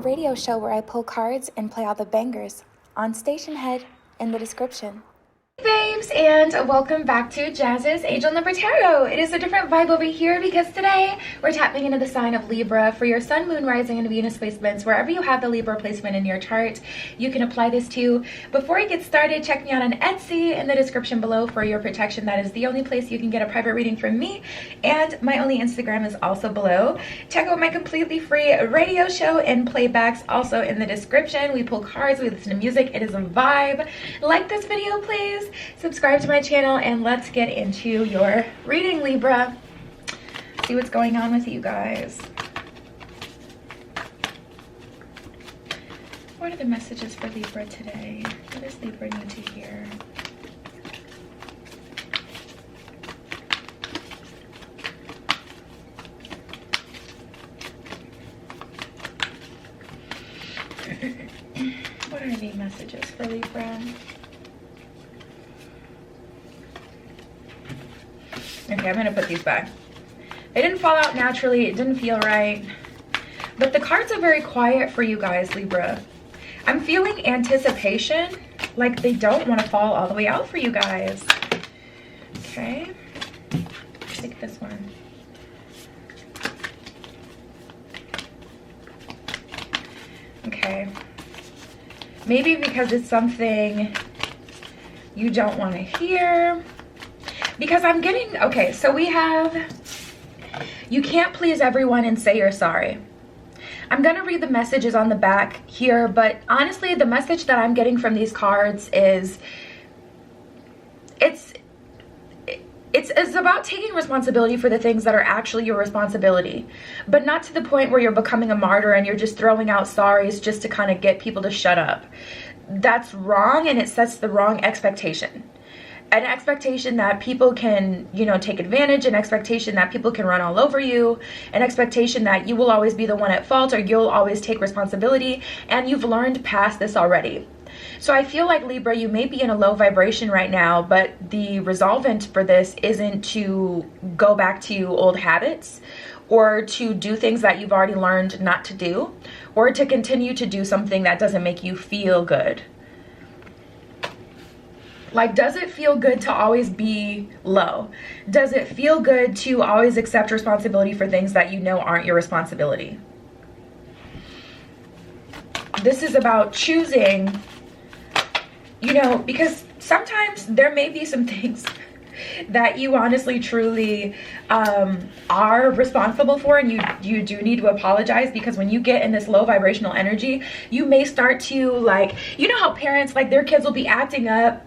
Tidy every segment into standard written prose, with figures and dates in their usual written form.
radio show where I pull cards and play all the bangers on Station Head in the description. Babes, and welcome back to Jazz's Angel Number Tarot. It is a different vibe over here because today we're tapping into the sign of Libra for your Sun, Moon, Rising, and Venus placements. Wherever you have the Libra placement in your chart, you can apply this to. Before I get started, check me out on Etsy in the description below for your protection. That is the only place you can get a private reading from me, and my only Instagram is also below. Check out my completely free radio show and playbacks also in the description. We pull cards, we listen to music. It is a vibe. Like this video, please. Subscribe to my channel, and let's get into your reading, Libra. See what's going on with you guys. What are the messages for Libra today? What does Libra need to hear? What are the messages for Libra? Okay, I'm gonna put these back. They didn't fall out naturally, it didn't feel right. But the cards are very quiet for you guys, Libra. I'm feeling anticipation, like they don't want to fall all the way out for you guys. Okay, take this one. Okay, maybe because it's something you don't want to hear. Because I'm getting, okay, so we have, you can't please everyone and say you're sorry. I'm gonna read the messages on the back here, but honestly, the message that I'm getting from these cards is, it's about taking responsibility for the things that are actually your responsibility, but not to the point where you're becoming a martyr and you're just throwing out sorries just to kind of get people to shut up. That's wrong, and it sets the wrong expectation. An expectation that people can, you know, take advantage, an expectation that people can run all over you, an expectation that you will always be the one at fault or you'll always take responsibility, and you've learned past this already. So I feel like, Libra, you may be in a low vibration right now, but the resolvent for this isn't to go back to old habits or to do things that you've already learned not to do, or to continue to do something that doesn't make you feel good. Like, does it feel good to always be low? Does it feel good to always accept responsibility for things that you know aren't your responsibility? This is about choosing, you know, because sometimes there may be some things that you honestly truly are responsible for, and you do need to apologize, because when you get in this low vibrational energy, you may start to, like, you know how parents, like, their kids will be acting up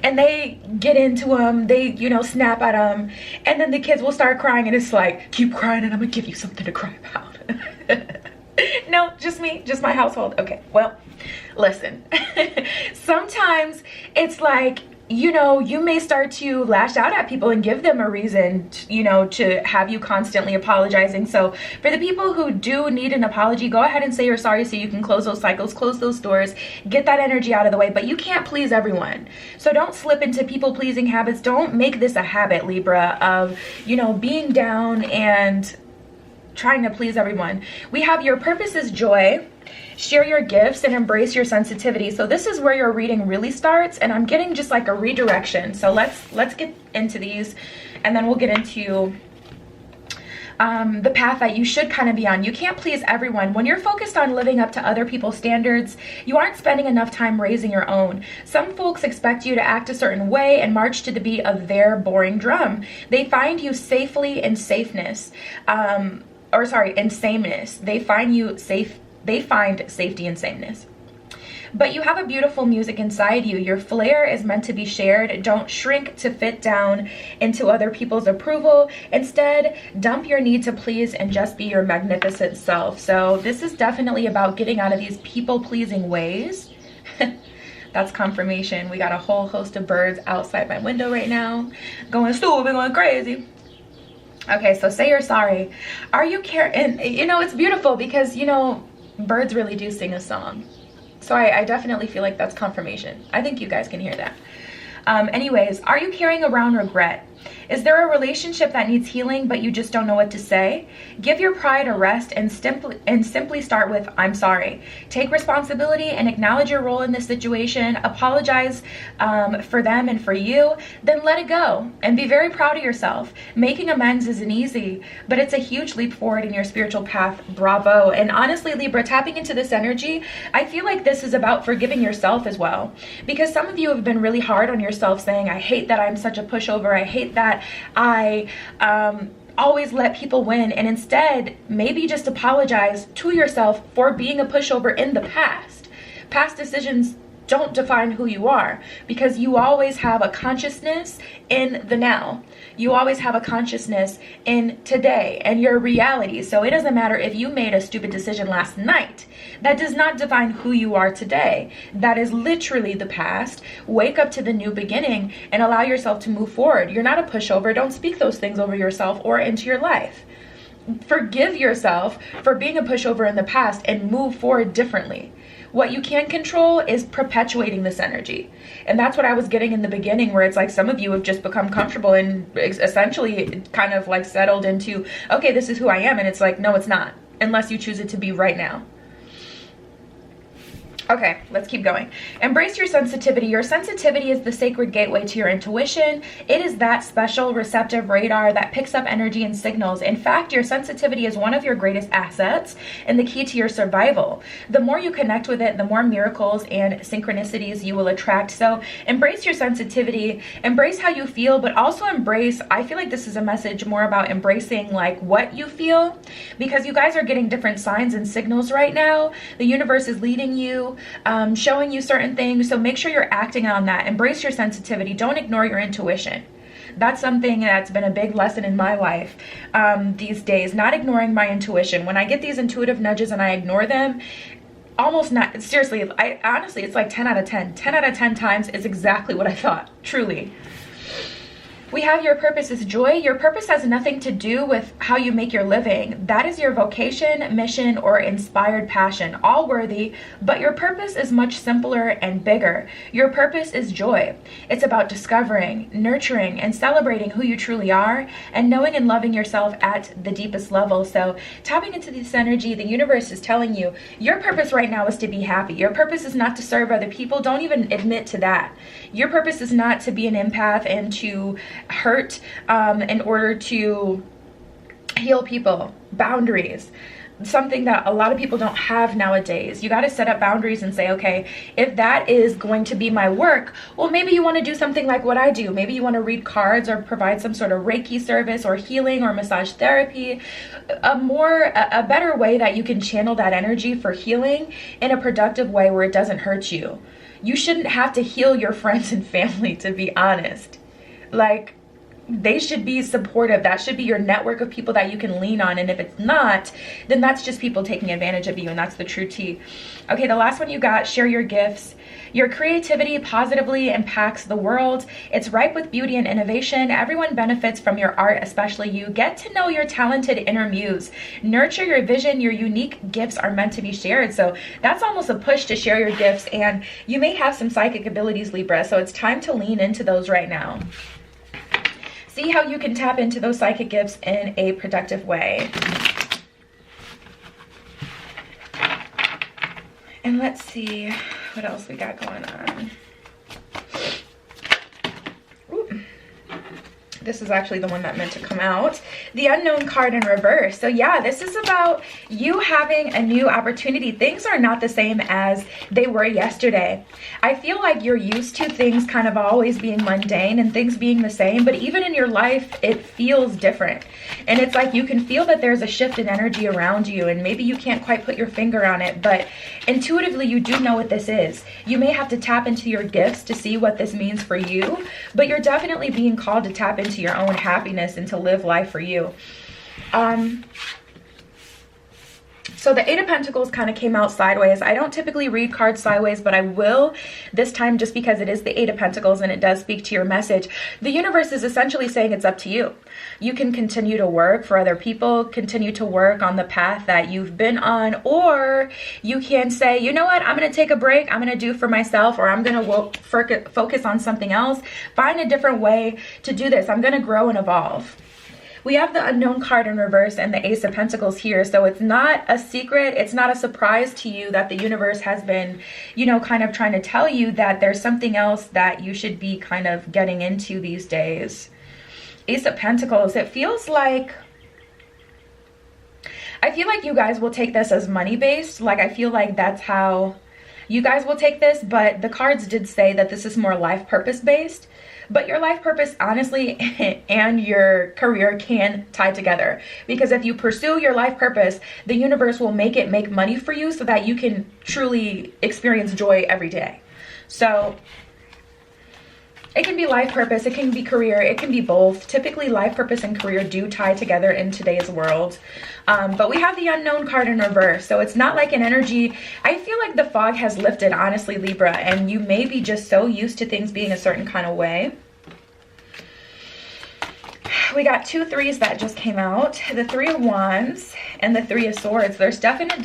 and they get into them, they, you know, snap at them, and then the kids will start crying, and it's like, keep crying and I'm gonna give you something to cry about. No, just me, just my household. Okay, well, listen. Sometimes it's like, you know, you may start to lash out at people and give them a reason to, you know, to have you constantly apologizing. So for the people who do need an apology, go ahead and say you're sorry so you can close those cycles, close those doors, get that energy out of the way. But you can't please everyone. So don't slip into people pleasing habits. Don't make this a habit, Libra, of, you know, being down and trying to please everyone. We have your purpose is joy. Share your gifts and embrace your sensitivity. So this is where your reading really starts, and I'm getting just like a redirection. So let's get into these, and then we'll get into the path that you should kind of be on. You can't please everyone. When you're focused on living up to other people's standards, you aren't spending enough time raising your own. Some folks expect you to act a certain way and march to the beat of their boring drum. They find you safely in safeness, in sameness. They find safety and sameness. But you have a beautiful music inside you. Your flair is meant to be shared. Don't shrink to fit down into other people's approval. Instead, dump your need to please and just be your magnificent self. So this is definitely about getting out of these people-pleasing ways. That's confirmation. We got a whole host of birds outside my window right now, going stupid, going crazy. Okay, so say you're sorry. Are you and you know, it's beautiful because, you know, birds really do sing a song. So I definitely feel like that's confirmation. I think you guys can hear that. Anyways, are you carrying around regret? Is there a relationship that needs healing, but you just don't know what to say? Give your pride a rest and simply start with, I'm sorry. Take responsibility and acknowledge your role in this situation. Apologize for them and for you. Then let it go and be very proud of yourself. Making amends isn't easy, but it's a huge leap forward in your spiritual path. Bravo. And honestly, Libra, tapping into this energy, I feel like this is about forgiving yourself as well. Because some of you have been really hard on yourself, saying, I hate that I'm such a pushover. I hate that I always let people win. And instead, maybe just apologize to yourself for being a pushover in the past. Past decisions don't define who you are, because you always have a consciousness in the now. You always have a consciousness in today and your reality. So it doesn't matter if you made a stupid decision last night. That does not define who you are today. That is literally the past. Wake up to the new beginning and allow yourself to move forward. You're not a pushover. Don't speak those things over yourself or into your life. Forgive yourself for being a pushover in the past and move forward differently. What you can control is perpetuating this energy. And that's what I was getting in the beginning, where it's like some of you have just become comfortable and essentially kind of like settled into, okay, this is who I am. And it's like, no, it's not, unless you choose it to be right now. Okay, let's keep going. Embrace your sensitivity. Your sensitivity is the sacred gateway to your intuition. It is that special receptive radar that picks up energy and signals. In fact, your sensitivity is one of your greatest assets and the key to your survival. The more you connect with it, the more miracles and synchronicities you will attract. So embrace your sensitivity, embrace how you feel, but also embrace, I feel like this is a message more about embracing like what you feel, because you guys are getting different signs and signals right now. The universe is leading you, showing you certain things. So make sure you're acting on that. Embrace your sensitivity. Don't ignore your intuition. That's something that's been a big lesson in my life these days, not ignoring my intuition. When I get these intuitive nudges and I ignore them, almost not, seriously, honestly, it's like 10 out of 10. 10 out of 10 times is exactly what I thought, truly. We have your purpose is joy. Your purpose has nothing to do with how you make your living. That is your vocation, mission, or inspired passion, all worthy, but your purpose is much simpler and bigger. Your purpose is joy. It's about discovering, nurturing, and celebrating who you truly are, and knowing and loving yourself at the deepest level. So tapping into this energy, the universe is telling you, your purpose right now is to be happy. Your purpose is not to serve other people. Don't even admit to that. Your purpose is not to be an empath and to hurt in order to heal people. Boundaries, something that a lot of people don't have nowadays. You got to set up boundaries and say, okay, if that is going to be my work, well, maybe you want to do something like what I do. Maybe you want to read cards or provide some sort of Reiki service or healing or massage therapy. A better way that you can channel that energy for healing in a productive way where it doesn't hurt you. You shouldn't have to heal your friends and family, to be honest. Like, they should be supportive. That should be your network of people that you can lean on. And if it's not, then that's just people taking advantage of you. And that's the true tea. Okay, the last one you got, share your gifts. Your creativity positively impacts the world. It's ripe with beauty and innovation. Everyone benefits from your art, especially you. Get to know your talented inner muse. Nurture your vision. Your unique gifts are meant to be shared. So that's almost a push to share your gifts. And you may have some psychic abilities, Libra. So it's time to lean into those right now. See how you can tap into those psychic gifts in a productive way. And let's see what else we got going on. Ooh. This is actually the one that meant to come out. The Unknown card in reverse. So yeah, this is about you having a new opportunity. Things are not the same as they were yesterday. I feel like you're used to things kind of always being mundane and things being the same, but even in your life, it feels different. And it's like you can feel that there's a shift in energy around you, and maybe you can't quite put your finger on it, but intuitively you do know what this is. You may have to tap into your gifts to see what this means for you, but you're definitely being called to tap into your own happiness and to live life for you. So the Eight of Pentacles kind of came out sideways. I don't typically read cards sideways, but I will this time just because it is the Eight of Pentacles and it does speak to your message. The universe is essentially saying it's up to you. You can continue to work for other people, continue to work on the path that you've been on, or you can say, you know what, I'm going to take a break. I'm going to do for myself, or I'm going to focus on something else. Find a different way to do this. I'm going to grow and evolve. We have the Unknown card in reverse and the Ace of Pentacles here. So it's not a secret. It's not a surprise to you that the universe has been, you know, kind of trying to tell you that there's something else that you should be kind of getting into these days. Ace of Pentacles, it feels like, I feel like you guys will take this as money based. Like, I feel like that's how you guys will take this, but the cards did say that this is more life purpose based. But your life purpose, honestly, and your career can tie together. Because if you pursue your life purpose, the universe will make it make money for you so that you can truly experience joy every day. So it can be life purpose, it can be career, it can be both. Typically, life purpose and career do tie together in today's world. But we have the Unknown card in reverse. So it's not like an energy. I feel like the fog has lifted, honestly, Libra. And you may be just so used to things being a certain kind of way. We got 2 threes that just came out. The Three of Wands and the Three of Swords. There's definitely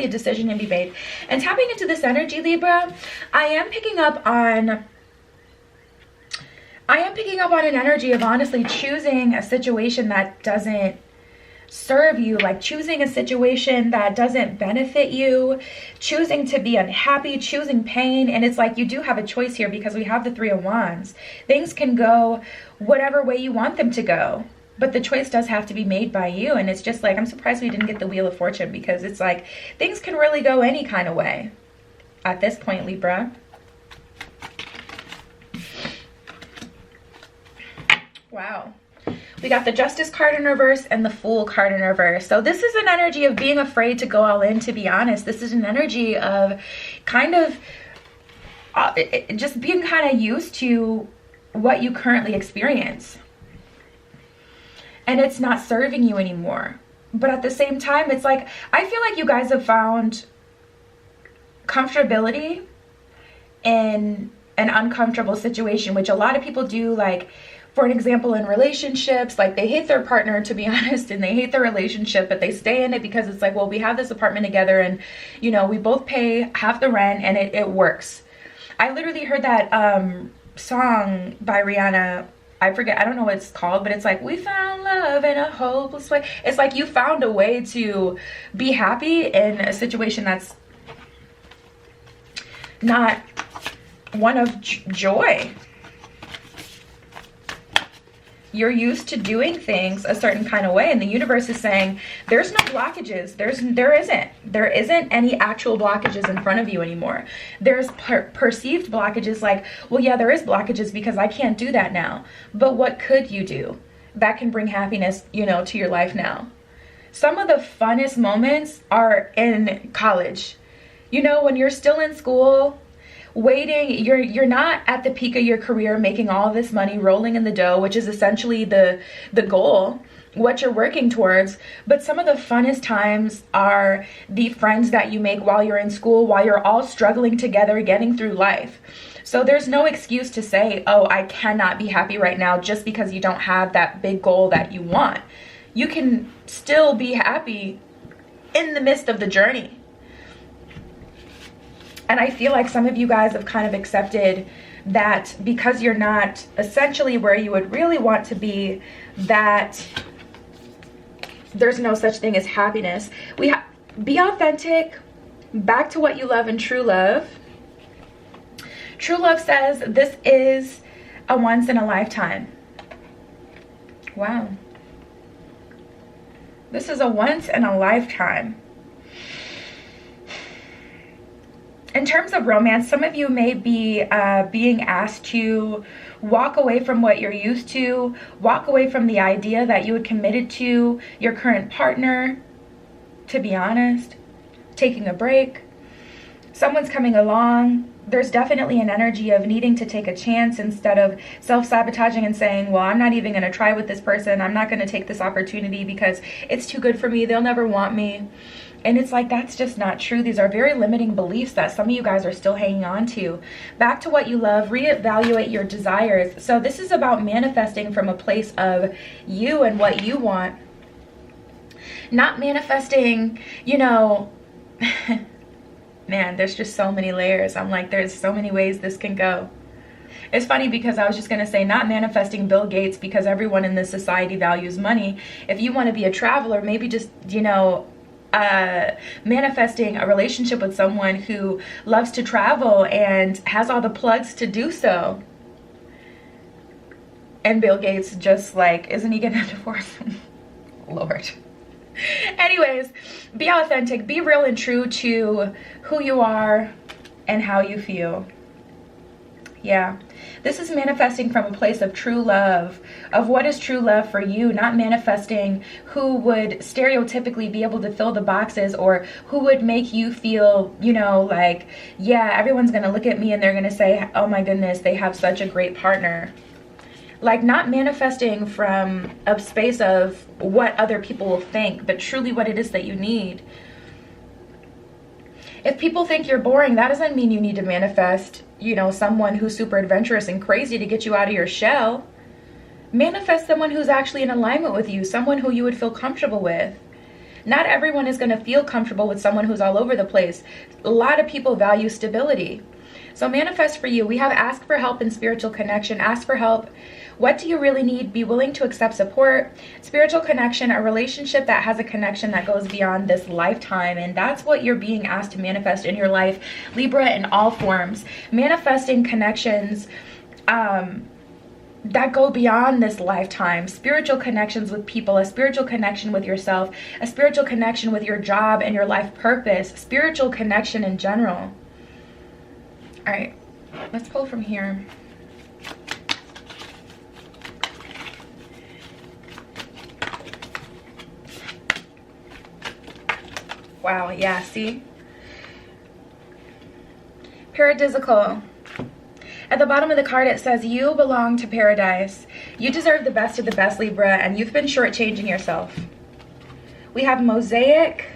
a decision to be made. And tapping into this energy, Libra, I am picking up on an energy of honestly choosing a situation that doesn't serve you, like choosing a situation that doesn't benefit you, choosing to be unhappy, choosing pain. And it's like you do have a choice here because we have the Three of Wands. Things can go whatever way you want them to go, but the choice does have to be made by you. And it's just like, I'm surprised we didn't get the Wheel of Fortune, because it's like things can really go any kind of way at this point, Libra. Wow. We got the Justice card in reverse and the Fool card in reverse. So this is an energy of being afraid to go all in, to be honest. This is an energy of kind of just being kind of used to what you currently experience. And it's not serving you anymore. But at the same time, it's like, I feel like you guys have found comfortability in an uncomfortable situation, which a lot of people do. Like, for an example, in relationships, like they hate their partner, to be honest, and they hate their relationship, but they stay in it because it's like, well, we have this apartment together and, you know, we both pay half the rent and it works. I literally heard that song by Rihanna. I forget, I don't know what it's called, but it's like, we found love in a hopeless way. It's like you found a way to be happy in a situation that's not one of joy. You're used to doing things a certain kind of way, and the universe is saying there's no blockages. There isn't any actual blockages in front of you anymore. There's perceived blockages, like, well, yeah, there is blockages because I can't do that now. But what could you do that can bring happiness, you know, to your life now? Some of the funnest moments are in college. You know, when you're still in school, waiting, you're not at the peak of your career making all this money, rolling in the dough, which is essentially the goal, what you're working towards. But some of the funnest times are the friends that you make while you're in school, while you're all struggling together, getting through life. So there's no excuse to say, oh, I cannot be happy right now just because you don't have that big goal that you want. You can still be happy in the midst of the journey. And I feel like some of you guys have kind of accepted that because you're not essentially where you would really want to be, that there's no such thing as happiness. Be authentic, back to what you love and true love. True love says this is a once in a lifetime. Wow. This is a once in a lifetime. In terms of romance, some of you may be being asked to walk away from what you're used to, walk away from the idea that you had committed to your current partner, to be honest, taking a break. Someone's coming along. There's definitely an energy of needing to take a chance instead of self-sabotaging and saying, well, I'm not even going to try with this person. I'm not going to take this opportunity because it's too good for me. They'll never want me. And it's like, that's just not true. These are very limiting beliefs that some of you guys are still hanging on to. Back to what you love, reevaluate your desires. So this is about manifesting from a place of you and what you want. Not manifesting, you know, man, there's just so many layers. I'm like, there's so many ways this can go. It's funny because I was just going to say, not manifesting Bill Gates because everyone in this society values money. If you want to be a traveler, maybe just, you know, manifesting a relationship with someone who loves to travel and has all the plugs to do so. And Bill Gates just like, isn't he gonna divorce him? Lord. Anyways, be authentic, be real and true to who you are and how you feel. Yeah, this is manifesting from a place of true love, of what is true love for you, not manifesting who would stereotypically be able to fill the boxes or who would make you feel, you know, like, yeah, everyone's going to look at me and they're going to say, oh my goodness, they have such a great partner. Like, not manifesting from a space of what other people will think, but truly what it is that you need. If people think you're boring, that doesn't mean you need to manifest, you know, someone who's super adventurous and crazy to get you out of your shell. Manifest someone who's actually in alignment with you, someone who you would feel comfortable with. Not everyone is going to feel comfortable with someone who's all over the place. A lot of people value stability. So manifest for you. We have ask for help and spiritual connection. Ask for help. What do you really need? Be willing to accept support. Spiritual connection, a relationship that has a connection that goes beyond this lifetime. And that's what you're being asked to manifest in your life. Libra, in all forms. Manifesting connections that go beyond this lifetime. Spiritual connections with people, a spiritual connection with yourself, a spiritual connection with your job and your life purpose, spiritual connection in general. All right, let's pull from here. Wow, yeah, see? Paradisical. At the bottom of the card, it says, you belong to paradise. You deserve the best of the best, Libra, and you've been shortchanging yourself. We have Mosaic.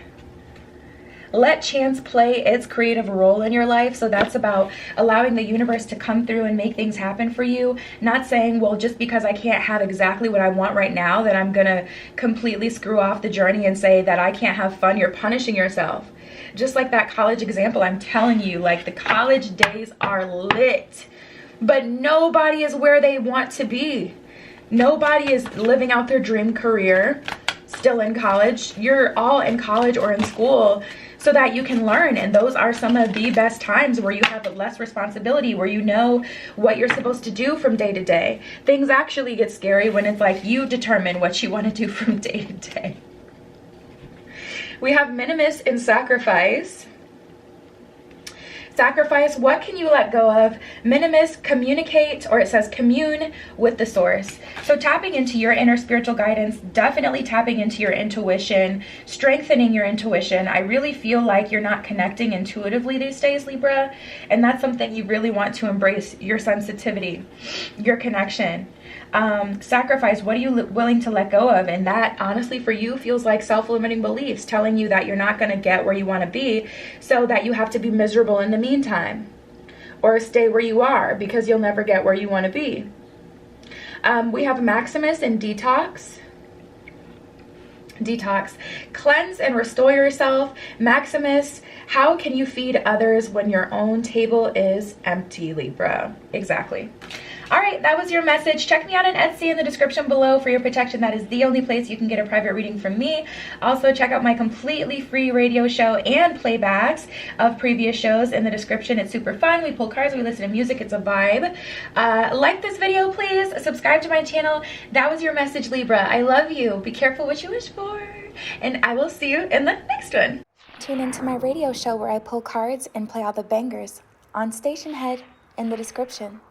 Let chance play its creative role in your life. So that's about allowing the universe to come through and make things happen for you. Not saying, well, just because I can't have exactly what I want right now, that I'm going to completely screw off the journey and say that I can't have fun. You're punishing yourself. Just like that college example, I'm telling you, like, the college days are lit, but nobody is where they want to be. Nobody is living out their dream career still in college. You're all in college or in school so that you can learn, and those are some of the best times where you have less responsibility, where you know what you're supposed to do from day to day. Things actually get scary when it's like you determine what you want to do from day to day. We have Minimus in Sacrifice. Sacrifice, what can you let go of? Minimus, communicate, or it says commune with the source. So tapping into your inner spiritual guidance, definitely tapping into your intuition, strengthening your intuition. I really feel like you're not connecting intuitively these days, Libra, and that's something you really want to embrace, your sensitivity, your connection. Sacrifice, what are you willing to let go of? And that honestly for you feels like self-limiting beliefs telling you that you're not going to get where you want to be, so that you have to be miserable in the meantime, or stay where you are because you'll never get where you want to be. We have Maximus and Detox. Cleanse and restore yourself. Maximus, how can you feed others when your own table is empty, Libra? Exactly. All right, that was your message. Check me out on Etsy in the description below for your protection. That is the only place you can get a private reading from me. Also, check out my completely free radio show and playbacks of previous shows in the description. It's super fun. We pull cards, we listen to music. It's a vibe. Like this video, please. Subscribe to my channel. That was your message, Libra. I love you. Be careful what you wish for. And I will see you in the next one. Tune into my radio show where I pull cards and play all the bangers on Station Head in the description.